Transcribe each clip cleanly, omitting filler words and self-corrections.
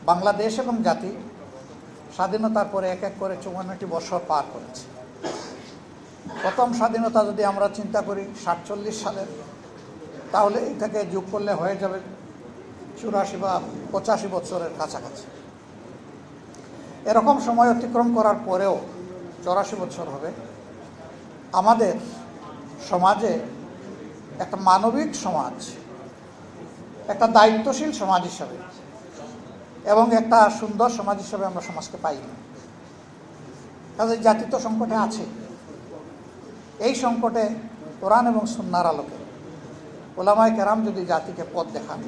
বাংলাদেশ এবং জাতি স্বাধীনতার পরে এক এক করে ৫৪টি বছর পার করেছে। প্রথম স্বাধীনতা যদি আমরা চিন্তা করি ৪৭ সালের, তাহলে এটাকে যোগ করলে হয়ে যাবে ৮৪ বা ৮৫ বছরের কাছাকাছি। এরকম সময় অতিক্রম করার পরেও ৮৪ বছর হবে। আমাদের সমাজে একটা মানবিক সমাজ, একটা দায়িত্বশীল সমাজ হিসাবে এবং একটা সুন্দর সমাজ হিসাবে আমরা সমাজকে পাইনি। কাজে জাতি তো সংকটে আছে। এই সংকটে কোরআন এবং সুন্নাহর আলোকে উলামায়ে কেরাম যদি জাতিকে পথ দেখান,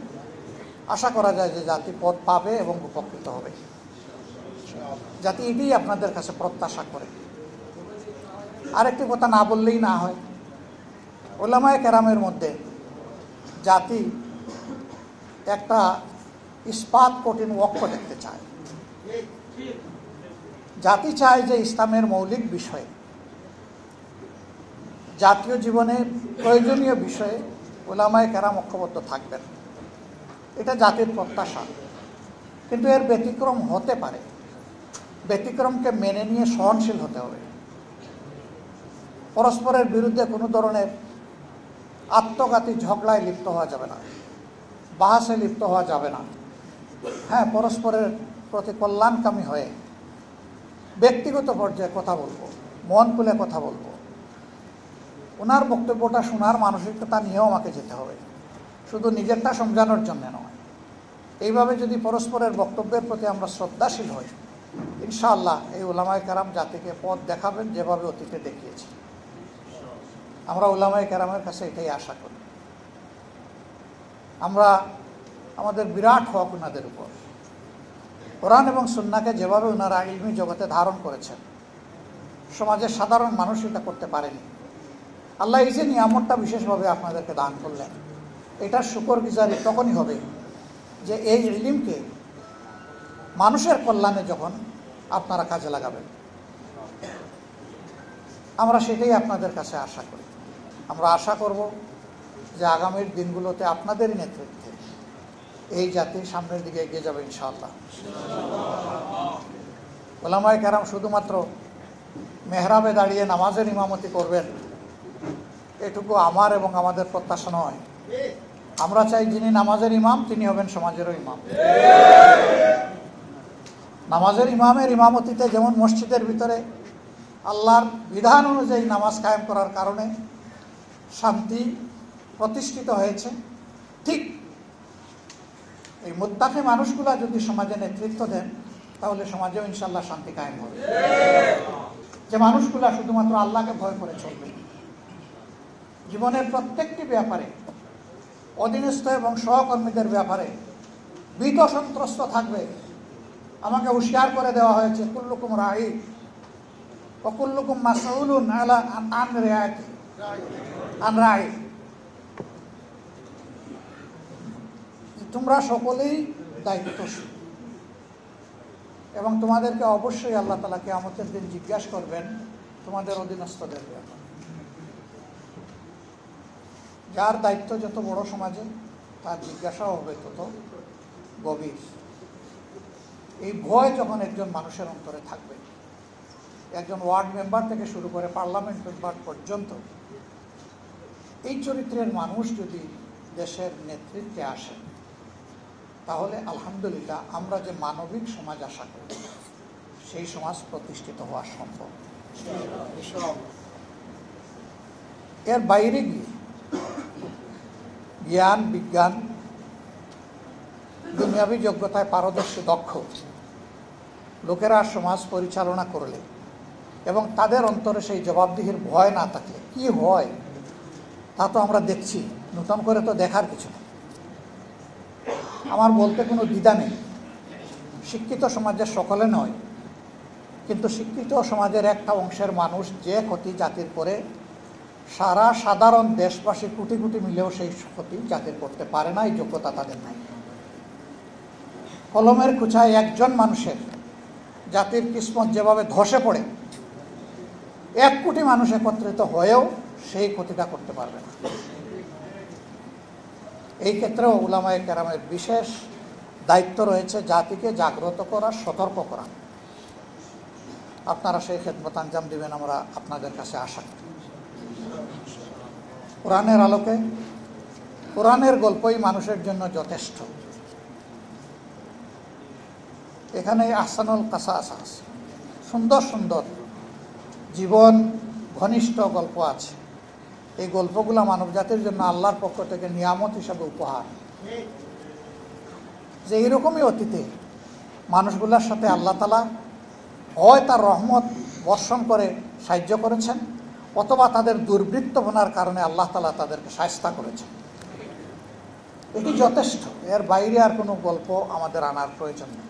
আশা করা যায় যে জাতি পথ পাবে এবং উপকৃত হবে। জাতি এটাই আপনাদের কাছে প্রত্যাশা করে। আরেকটি কথা না বললেই না হয়, উলামায়ে কেরামের মধ্যে জাতি একটা ইস্পাত কঠিন ওয়াক্য দেখতে চায়। জাতি চায় যে ইসলামের মৌলিক বিষয়ে, জাতীয় জীবনে প্রয়োজনীয় বিষয়ে উলামায়ে কেরাম ঐক্যবদ্ধ থাকবেন। এটা জাতির প্রত্যাশা। কিন্তু এর ব্যতিক্রম হতে পারে। ব্যতিক্রমকে মেনে নিয়ে সহনশীল হতে হবে। পরস্পরের বিরুদ্ধে কোনো ধরনের আত্মঘাতী ঝগড়ায় লিপ্ত হওয়া যাবে না, বাহাসে লিপ্ত হওয়া যাবে না। হ্যাঁ, পরস্পরের প্রতি কল্যাণকামী হয়ে ব্যক্তিগত পর্যায়ে কথা বলবো, মন খুলে কথা বলবো। ওনার বক্তব্যটা শোনার মানসিকতা নিয়েও আমাকে যেতে হবে, শুধু নিজেরটা সমঝানোর জন্য নয়। এইভাবে যদি পরস্পরের বক্তব্যের প্রতি আমরা শ্রদ্ধাশীল হই, ইনশাআল্লাহ এই উলামায়ে কেরাম জাতিকে পথ দেখাবেন যেভাবে অতীতে দেখিয়েছে। আমরা উলামায়ে কেরামের কাছে এটাই আশা করি। আমরা আমাদের বিরাট হক ওনাদের উপর। কোরআন এবং সুন্নাহকে যেভাবে ওনারা ইলমি জগতে ধারণ করেছেন, সমাজের সাধারণ মানুষ এটা করতে পারেনি। আল্লাহ এই যে নিয়ামতটা বিশেষভাবে আপনাদেরকে দান করলেন, এটার শুকরগুজারি তখনই হবে যে এই ইলমকে মানুষের কল্যাণে যখন আপনারা কাজে লাগাবেন। আমরা সেটাই আপনাদের কাছে আশা করি। আমরা আশা করব যে আগামীর দিনগুলোতে আপনাদেরই নেতৃত্বে এই জাতি সামনের দিকে এগিয়ে যাবে ইনশাআল্লাহ। উলামায়ে কেরাম শুধুমাত্র মেহরাবে দাঁড়িয়ে নামাজের ইমামতি করবেন, এটুকু আমার এবং আমাদের প্রত্যাশা নয়। আমরা চাই যিনি নামাজের ইমাম তিনি হবেন সমাজেরও ইমাম। নামাজের ইমামের ইমামতিতে যেমন মসজিদের ভিতরে আল্লাহর বিধান অনুযায়ী নামাজ কায়েম করার কারণে শান্তি প্রতিষ্ঠিত হয়েছে, ঠিক এই মুত্তাকি মানুষগুলা যদি সমাজে নেতৃত্ব দেন, তাহলে সমাজেও ইনশাআল্লাহ শান্তি কায়েম হবে। যে মানুষগুলা শুধুমাত্র আল্লাহকে ভয় করে চলবে, জীবনের প্রত্যেকটি ব্যাপারে অধীনস্থ এবং সহকর্মীদের ব্যাপারে ভীত সন্ত্রস্ত থাকবে। আমাকে হুঁশিয়ার করে দেওয়া হয়েছে, কুল্লুকুম রাঈ ওয়া কুল্লুকুম মাসউলুন আন রাঈতি আন রাঈ। তোমরা সকলেই দায়িত্বশীল এবং তোমাদেরকে অবশ্যই আল্লাহ তাআলা কিয়ামতের দিন জিজ্ঞাসা করবেন তোমাদের অধীনস্থদের ব্যাপারে। যার দায়িত্ব যত বড় সমাজে, তার জিজ্ঞাসাও হবে তত গভীর। এই ভয় যখন একজন মানুষের অন্তরে থাকবে, একজন ওয়ার্ড মেম্বার থেকে শুরু করে পার্লামেন্ট মেম্বার পর্যন্ত, এই চরিত্রের মানুষ যদি দেশের নেতৃত্বে আসে, তাহলে আলহামদুলিল্লাহ আমরা যে মানবিক সমাজ আশা করি সেই সমাজ প্রতিষ্ঠিত হওয়া সম্ভব। এর বাইরে গিয়ে জ্ঞান, বিজ্ঞান, দুনিয়াবী যোগ্যতায় পারদর্শী দক্ষ লোকেরা সমাজ পরিচালনা করলে এবং তাদের অন্তরে সেই জবাবদিহির ভয় না থাকলে কি হয় তা তো আমরা দেখছি, নতুন করে তো দেখার কিছু নেই। আমার বলতে কোনো দ্বিধা নেই, শিক্ষিত সমাজের সকলে নয়, কিন্তু শিক্ষিত সমাজের একটা অংশের মানুষ যে ক্ষতি জাতির করে, সারা সাধারণ দেশবাসী কোটি কোটি মিলেও সেই ক্ষতি জাতির করতে পারে না, এই যোগ্যতা তাদের নাই। কলমের খুঁচায় একজন মানুষের জাতির কিসমত যেভাবে ধসে পড়ে, 1 কোটি মানুষ একত্রিত হয়েও সেই ক্ষতিটা করতে পারবে না। এই ক্ষেত্রেও উলামায়ে কেরামের বিশেষ দায়িত্ব রয়েছে জাতিকে জাগ্রত করা, সতর্ক করা। আপনারা সেই খেদমত আঞ্জাম দিবেন আমরা আপনাদের কাছে আশা করি। কোরআনের আলোকে কোরআনের গল্পই মানুষের জন্য যথেষ্ট। এখানে আহসানুল কাসাস আছে, সুন্দর সুন্দর জীবন ঘনিষ্ঠ গল্প আছে। এই গল্পগুলো মানবজাতির জন্য আল্লাহর পক্ষ থেকে নিয়ামত হিসাবে উপহার, যে এইরকমই অতীতে মানুষগুলোর সাথে আল্লাহ তাআলা হয় তার রহমত বর্ষণ করে সাহায্য করেছেন, অথবা তাদের দুর্বৃত্তপনার কারণে আল্লাহ তাআলা তাদেরকে শায়েস্তা করেছেন। এটি যথেষ্ট, এর বাইরে আর কোনো গল্প আমাদের আনার প্রয়োজন নেই।